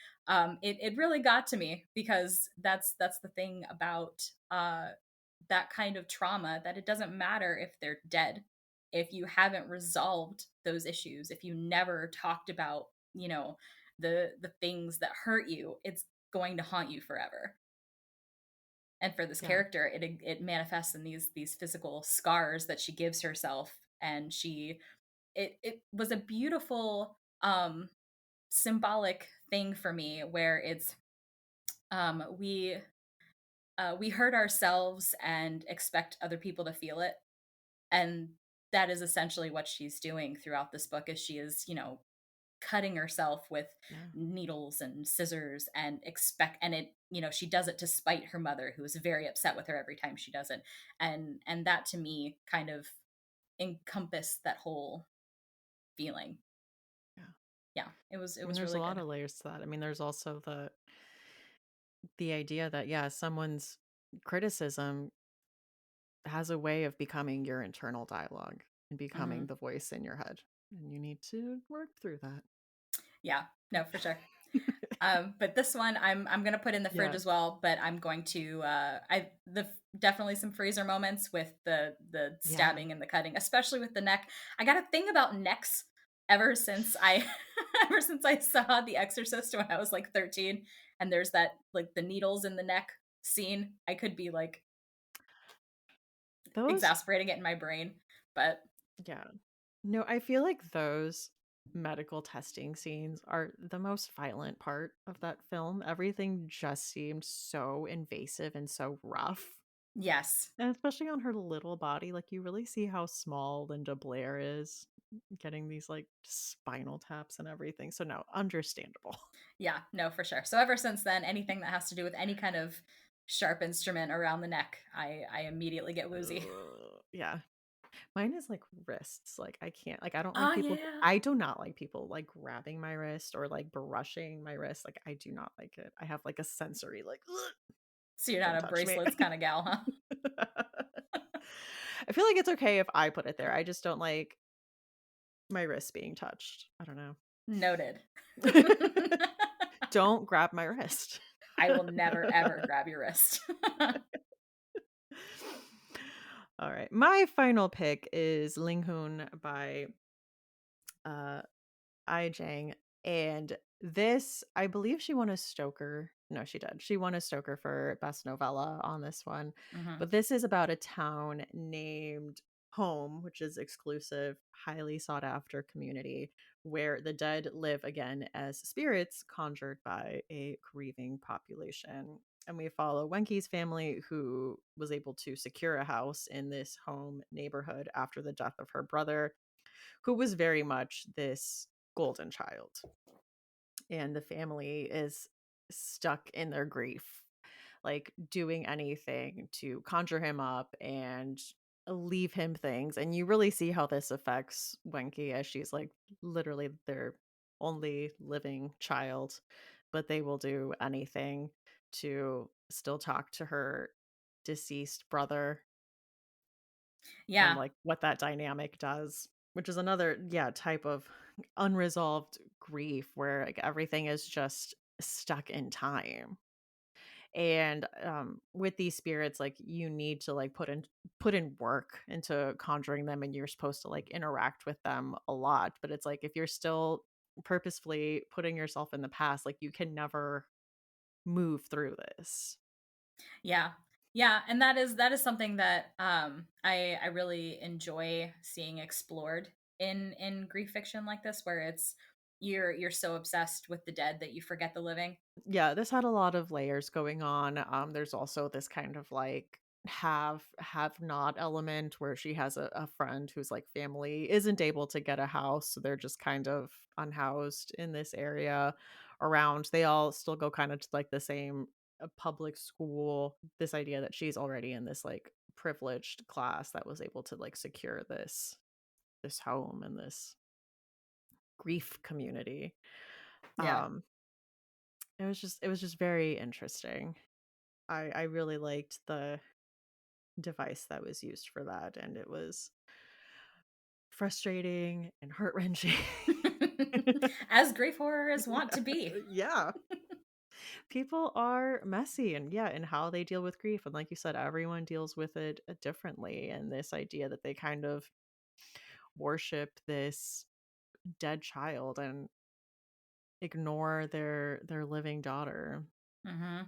it really got to me because that's the thing about that kind of trauma, that it doesn't matter if they're dead, if you haven't resolved those issues, if you never talked about, the things that hurt you, it's going to haunt you forever. And for this Yeah. character, it manifests in these physical scars that she gives herself, and it was a beautiful symbolic thing for me where it's we hurt ourselves and expect other people to feel it, and that is essentially what she's doing throughout this book, is she is, cutting herself with Yeah. needles and scissors and it, she does it to spite her mother, who is very upset with her every time she does it. And that to me kind of encompassed that whole feeling. Yeah. Yeah, it I mean, was there's a really lot good. of layers to that. I mean, there's also the idea that, yeah, someone's criticism has a way of becoming your internal dialogue and becoming Mhm. the voice in your head, and you need to work through that. Yeah, no, for sure. But this one I'm gonna put in the fridge Yeah. as well, but I'm going to definitely some freezer moments with the Yeah. stabbing and the cutting, especially with the neck. I got a thing about necks ever since I ever since I saw The Exorcist when I was like 13, and there's that like the needles in the neck scene, I could be like Those exasperating it in my brain. But yeah. No, I feel like those medical testing scenes are the most violent part of that film. Everything just seemed so invasive and so rough. yes. And especially on her little body, like you really see how small Linda Blair is getting these like spinal taps and everything. So no, understandable. Yeah, no, for sure. So ever since then, anything that has to do with any kind of sharp instrument around the neck, I immediately get woozy. Yeah. Mine is like wrists. Like I can't like I don't like Oh people yeah. I do not like people like grabbing my wrist or like brushing my wrist. Like I do not like it. I have like a sensory like "Ugh, So you're not don't a touch me." bracelets kind of gal, huh? I feel like it's okay if I put it there. I just don't like my wrist being touched. I don't know. Noted. Don't grab my wrist. I will never ever grab your wrist. All right. My final pick is Ling Hoon by uh I Jang, and this, I believe she won a Stoker. No, she did. She won a Stoker for best novella on this one. Mhm. But this is about a town named Home, which is exclusive, highly sought after community where the dead live again as spirits conjured by a grieving population. And we follow Wenki's family, who was able to secure a house in this home neighborhood after the death of her brother, who was very much this golden child. And the family is stuck in their grief, like doing anything to conjure him up and leave him things. And you really see how this affects Wenki, as she's like literally their only living child, but they will do anything to still talk to her deceased brother, and Yeah. like what that dynamic does, which is another type of unresolved grief where like everything is just stuck in time. And with these spirits, like you need to like put in work into conjuring them, and you're supposed to like interact with them a lot, but it's like if you're still purposefully putting yourself in the past, like you can never move through this. Yeah. Yeah, and that is something that I really enjoy seeing explored in grief fiction like this, where it's you're so obsessed with the dead that you forget the living. Yeah, this had a lot of layers going on. There's also this kind of like have not element where she has a friend whose like family isn't able to get a house, so they're just kind of unhoused in this area around. They all still go kind of to like the same public school. This idea that she's already in this like privileged class that was able to like secure this home and this grief community. Yeah. Um it was just very interesting. I really liked the device that was used for that, and it was frustrating and heart-wrenching. As grief horrors want Yeah, to be. yeah. People are messy and and how they deal with grief, and like you said, everyone deals with it differently, and this idea that they kind of worship this dead child and ignore their living daughter. Mhm.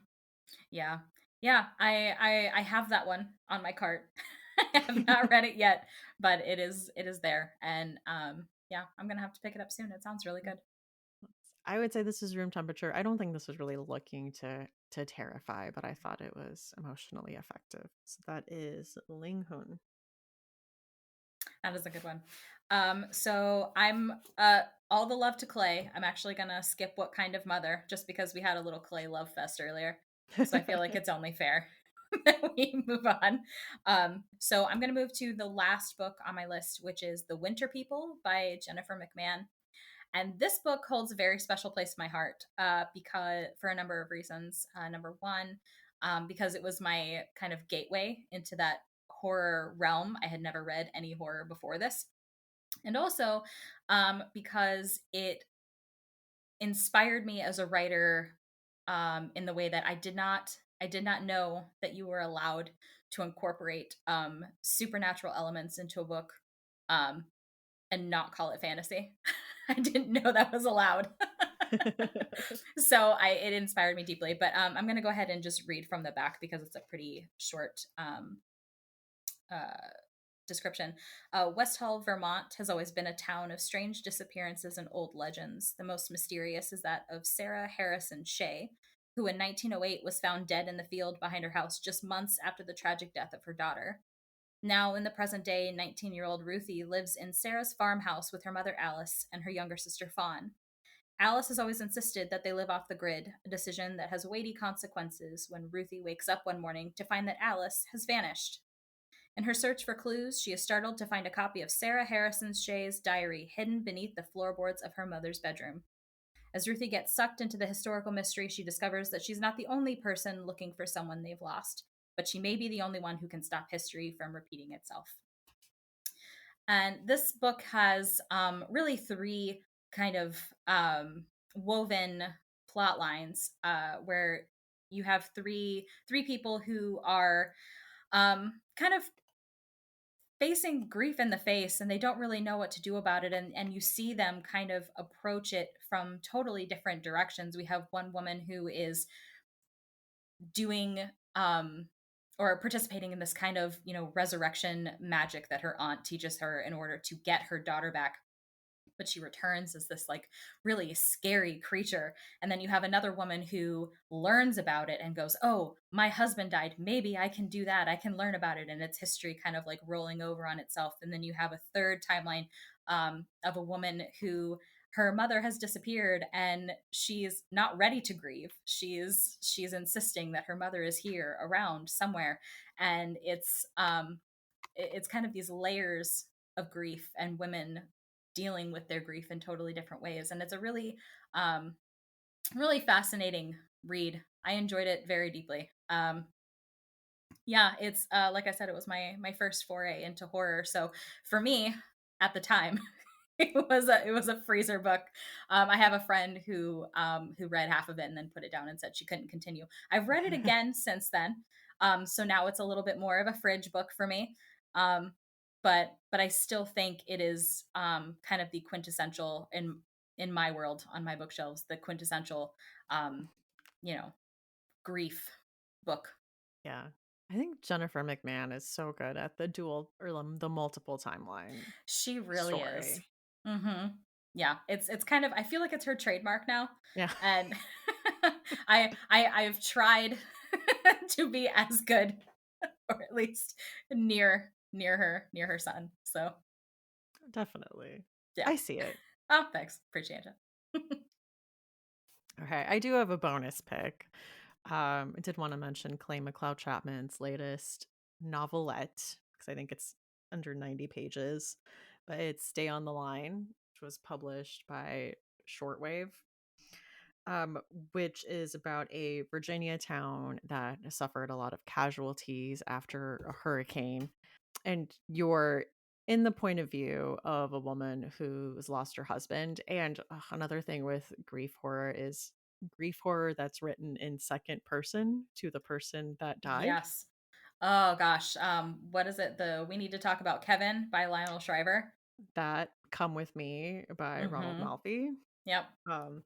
Yeah. Yeah, I have that one on my cart. I have not read it yet, but it is there, and, yeah, I'm gonna have to pick it up soon. It sounds really good. I would say this is room temperature. I don't think this was really looking to terrify, but I thought it was emotionally effective. So that is Ling Hun. That is a good one. So I'm all the love to Clay. I'm actually gonna skip What Kind of Mother just because we had a little Clay love fest earlier. So I feel like it's only fair that we move on. So I'm gonna move to the last book on my list, which is The Winter People by Jennifer McMahon. And this book holds a very special place in my heart because for a number of reasons. Number one, because it was my kind of gateway into that horror realm. I had never read any horror before this. And also because it inspired me as a writer in the way that I did not know that you were allowed to incorporate supernatural elements into a book. Um, and not call it fantasy. I didn't know that was allowed. So I it inspired me deeply. But I'm going to go ahead and just read from the back because it's a pretty short uh, description. West Hall, Vermont has always been a town of strange disappearances and old legends. The most mysterious is that of Sarah Harrison Shea, who in 1908 was found dead in the field behind her house just months after the tragic death of her daughter. Now, in the present day, 19-year-old Ruthie lives in Sarah's farmhouse with her mother Alice and her younger sister Fawn. Alice has always insisted that they live off the grid, a decision that has weighty consequences when Ruthie wakes up one morning to find that Alice has vanished. In her search for clues, she is startled to find a copy of Sarah Harrison Shea's diary hidden beneath the floorboards of her mother's bedroom. As Ruthie gets sucked into the historical mystery, she discovers that she's not the only person looking for someone they've lost, but she may be the only one who can stop history from repeating itself. And this book has really three kind of woven plot lines where you have three people who are kind of facing grief in the face and they don't really know what to do about it, and you see them kind of approach it from totally different directions. We have one woman who is doing or participating in this kind of, resurrection magic that her aunt teaches her in order to get her daughter back, but she returns as this like really scary creature. And then you have another woman who learns about it and goes, "Oh, my husband died. Maybe I can do that. I can learn about it." And it's history kind of like rolling over on itself. And then you have a third timeline of a woman who her mother has disappeared and she's not ready to grieve. She's insisting that her mother is here around somewhere, and it's kind of these layers of grief and women dealing with their grief in totally different ways. And it's a um really fascinating read. I enjoyed it very deeply. Yeah, it's like I said, it was my first foray into horror. So for me at the time, it was a freezer book. I have a friend who read half of it and then put it down and said she couldn't continue. I've read it again since then, so now it's a little bit more of a fridge book for me. Um, but I still think it is kind of the quintessential in my world on my bookshelves, the quintessential um, you know grief book. Yeah. I think Jennifer McMahon is so good at the dual or the multiple timeline She really is. story. Mhm. Yeah, it's kind of, I feel like it's her trademark now, Yeah, and I've tried to be as good, or at least near her son. So, definitely. yeah. I see it. Oh, thanks. Appreciate it. Okay, I do have a bonus pick. I did want to mention Clay McLeod Chapman's latest novelette because I think it's under 90 pages, but it's Stay on the Line, which was published by Shortwave, um, which is about a Virginia town that suffered a lot of casualties after a hurricane. And you're in the point of view of a woman who's lost her husband. And another thing with grief horror is grief horror that's written in second person to the person that died. Yes. Oh gosh. What is it? The We Need to Talk About Kevin by Lionel Shriver. That Come With Me by Ronald Mhm. Malfi. Yep. Um,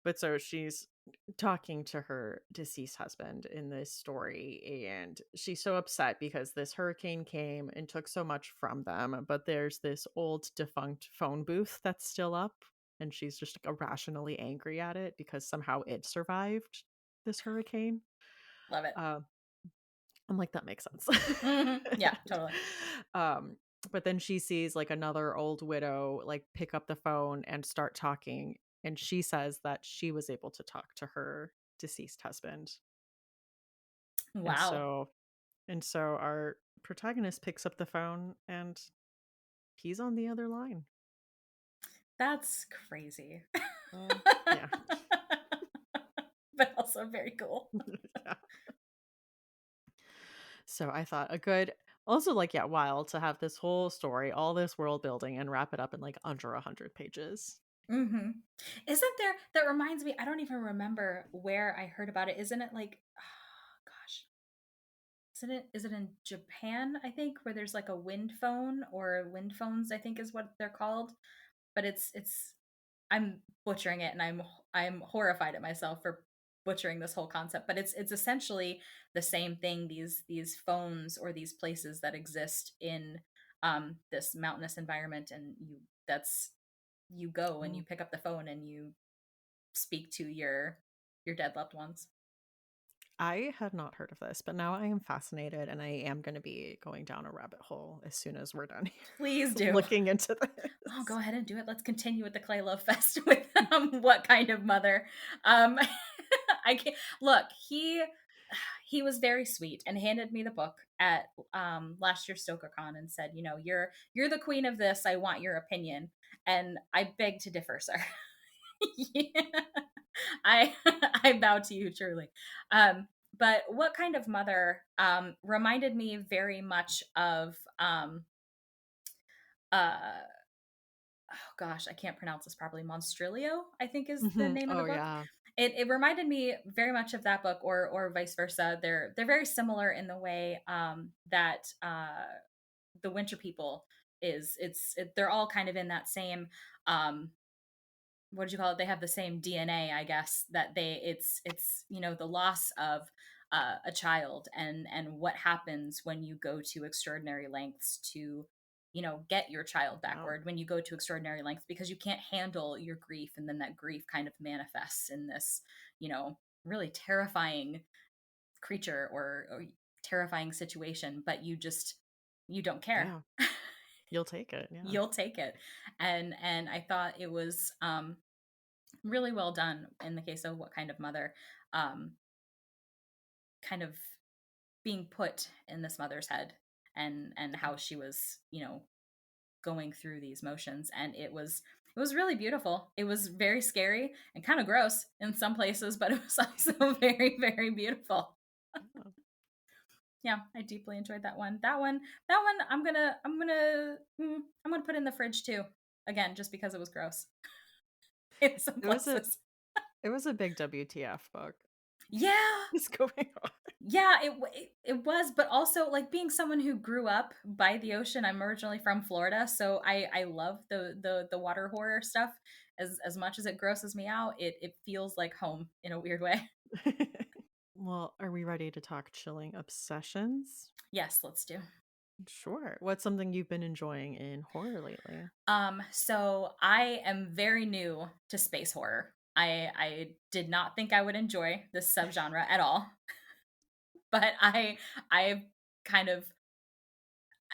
but so she's talking to her deceased husband in this story, and she's so upset because this hurricane came and took so much from them, but there's this old defunct phone booth that's still up, and she's just like irrationally angry at it because somehow it survived this hurricane. Love it. uh, I'm like, that makes sense. Mhm. Yeah, totally. um but then she sees like another old widow like pick up the phone and start talking, and she says that she was able to talk to her deceased husband. And Wow. so our protagonist picks up the phone and he's on the other line. That's crazy. Yeah. But also very cool. Yeah. So I thought a good, also like, yeah, while to have this whole story, all this world building and wrap it up in like under 100 pages. Mhm. Isn't there, that reminds me, I don't even remember where I heard about it. Isn't it like, oh gosh. is it in Japan, I think, where there's like a wind phone or wind phones, I think is what they're called. But it's I'm butchering it and I'm horrified at myself for butchering this whole concept, but it's essentially the same thing, these phones or these places that exist in this mountainous environment, and you go and you Oh. pick up the phone and you speak to your dead loved ones. I had not heard of this, but now I am fascinated and I am going to be going down a rabbit hole as soon as we're done here, Please do. looking into Oh, this. go ahead and do it. Let's continue with the Clay Love Fest with what kind of mother. Um, I can't look. He was very sweet and handed me the book at last year's StokerCon and said, you're the queen of this. I want your opinion, and I beg to differ, sir. Yeah, I I bow to you truly. But what kind of mother reminded me very much of uh oh gosh, I can't pronounce this properly. Monstrilio, I think is the name of the Oh, book. yeah. It reminded me very much of that book, or vice versa. They're very similar in the way that the Winter People is. They're all kind of in that same what did you call it? They have the same DNA, I guess. That it's the loss of a child, and what happens when you go to extraordinary lengths to get your child Yeah. backward, when you go to extraordinary lengths because you can't handle your grief, and then that grief kind of manifests in this really terrifying creature, or terrifying situation, but you don't care. Yeah. You'll take it. Yeah. You'll take it. And I thought it was really well done in the case of what kind of mother, um, kind of being put in this mother's head, and how she was, going through these motions, and it was really beautiful. It was very scary and kind of gross in some places, but it was also very, very beautiful. Yeah. Yeah, I deeply enjoyed that one. That one I'm gonna put in the fridge too. Again, just because it was gross in some It was a places. it was a big WTF book. Yeah, What's going on? yeah, it was, but also, like, being someone who grew up by the ocean, I'm originally from Florida, so I love the water horror stuff. As much as it grosses me out, it feels like home in a weird way. Well, are we ready to talk chilling obsessions? Yes, let's do. Sure. What's something you've been enjoying in horror lately? So I am very new to space horror. I did not think I would enjoy this subgenre at all, but I've kind of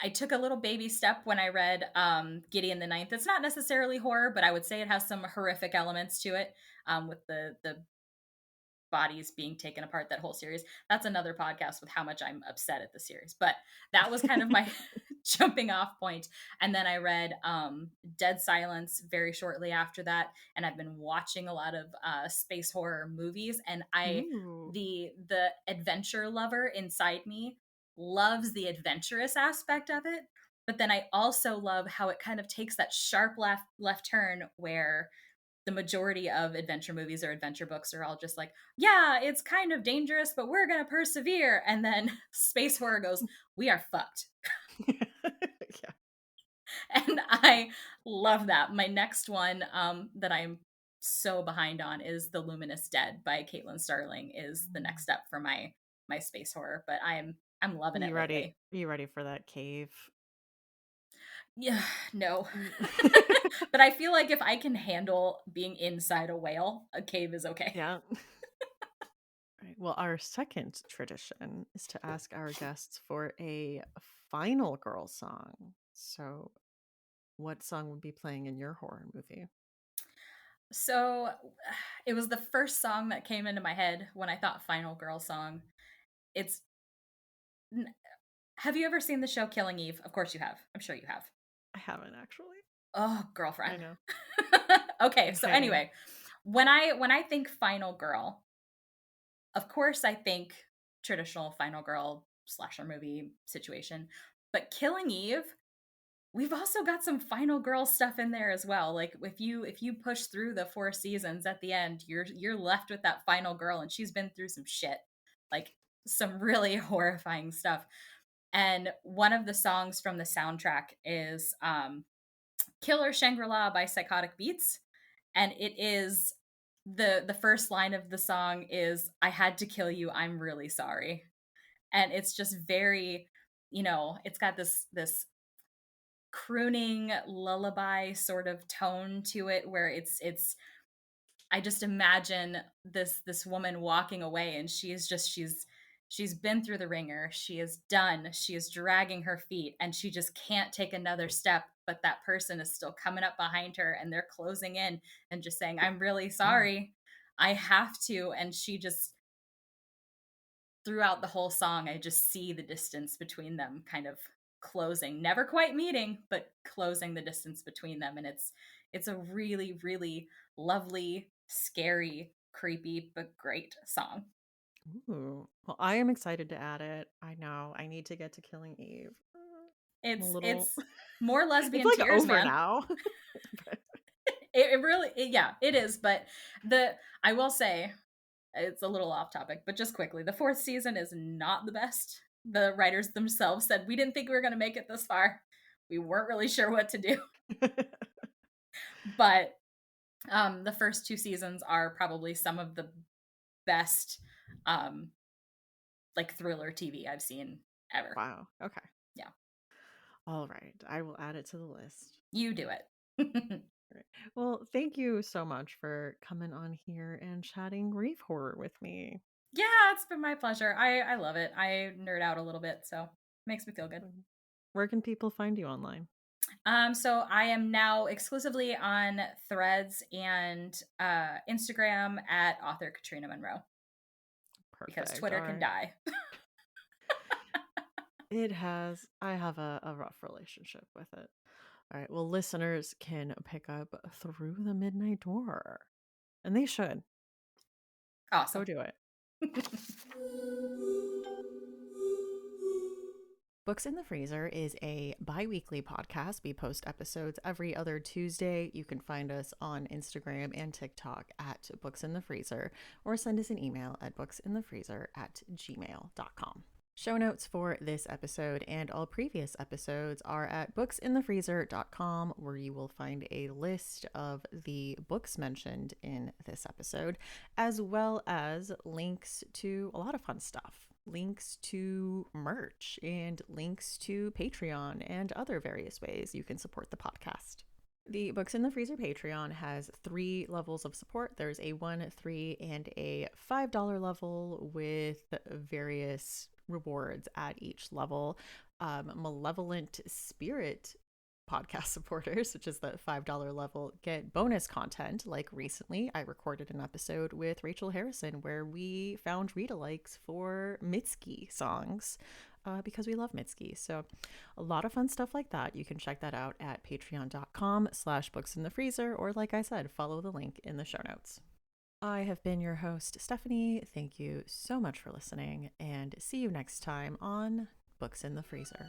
I took a little baby step when I read Gideon the Ninth. It's not necessarily horror, but I would say it has some horrific elements to it, with the bodies being taken apart, that whole series. That's another podcast with how much I'm upset at the series. But that was kind of my jumping off point. And then I read Dead Silence very shortly after that. And I've been watching a lot of space horror movies. And Ooh. the adventure lover inside me loves the adventurous aspect of it. But then I also love how it kind of takes that sharp left turn where the majority of adventure movies or adventure books are all just like, yeah, it's kind of dangerous, but we're going to persevere. And then space horror goes, we are fucked. Yeah. And I love that. My next one that I'm so behind on is The Luminous Dead by Caitlin Starling is the next Mm. step for my space horror, but I'm loving it You ready? lately. You ready for that cave? Yeah, no. Mm. But I feel like if I can handle being inside a whale, a cave is okay. Yeah. Right. Well, our second tradition is to ask our guests for a final girl song. So, what song would be playing in your horror movie? So it was the first song that came into my head when I thought final girl song. It's n- have you ever seen the show Killing Eve? Of course you have. I'm sure you have. I haven't actually. Oh, I girlfriend. know. Okay, so Okay. anyway, when I think final girl, of course I think traditional final girl slasher movie situation. But Killing Eve, we've also got some final girl stuff in there as well. Like if you push through the 4 seasons, at the end, you're left with that final girl, and she's been through some shit. Like some really horrifying stuff. And one of the songs from the soundtrack is Killer Shangri-La by Psychotic Beats, and it is the first line of the song is I had to kill you, I'm really sorry. And it's just very, it's got this crooning lullaby sort of tone to it where it's I just imagine this woman walking away, and she is just she's been through the ringer. She is done. She is dragging her feet and she just can't take another step, but that person is still coming up behind her and they're closing in and just saying, "I'm really Yeah. sorry. I have to." And she just throughout the whole song, I just see the distance between them kind of closing, never quite meeting, but closing the distance between them. And it's a really, really lovely, scary, creepy, but great song. Ooh. Well, I am excited to add it. I know. I need to get to Killing Eve. I'm a little. It's more It's lesbian like tears, over man. now. But It really, yeah, it is. But the I will say it's a little off topic, but just quickly, the fourth season is not the best. The writers themselves said we didn't think we were going to make it this far. We weren't really sure what to do, but the first two seasons are probably some of the best, um, like thriller TV I've seen ever. Wow. Okay. Yeah, All right. I will add it to the list. you do it. Right. Well, thank you so much for coming on here and chatting grief horror with me. Yeah, it's been my pleasure. I love it. I nerd out a little bit, so makes me feel good. Where can people find you online? So I am now exclusively on Threads and Instagram at author Katrina Monroe because Perfect. Twitter All can right. die. It has. I have a rough relationship with it. All right. Well, listeners can pick up Through the Midnight Door, and they should. Go Awesome. do it. Books in the Freezer is a bi weekly podcast. We post episodes every other Tuesday. You can find us on Instagram and TikTok at Books in the Freezer, or send us an email at booksinthefreezer@gmail.com. Show notes for this episode and all previous episodes are at booksinthefreezer.com, where you will find a list of the books mentioned in this episode, as well as links to a lot of fun stuff. Links to merch and links to Patreon and other various ways you can support the podcast. The Books in the Freezer Patreon has 3 levels of support. There's a $1, $3, and a $5 level with various rewards at each level. Malevolent Spirit podcast supporters, which is the $5 level, get bonus content. Like recently, I recorded an episode with Rachel Harrison where we found read-alikes for Mitski songs because we love Mitski. So a lot of fun stuff like that. You can check that out at patreon.com/booksinthefreezer, or like I said, follow the link in the show notes. I have been your host, Stephanie. Thank you so much for listening, and see you next time on Books in the Freezer.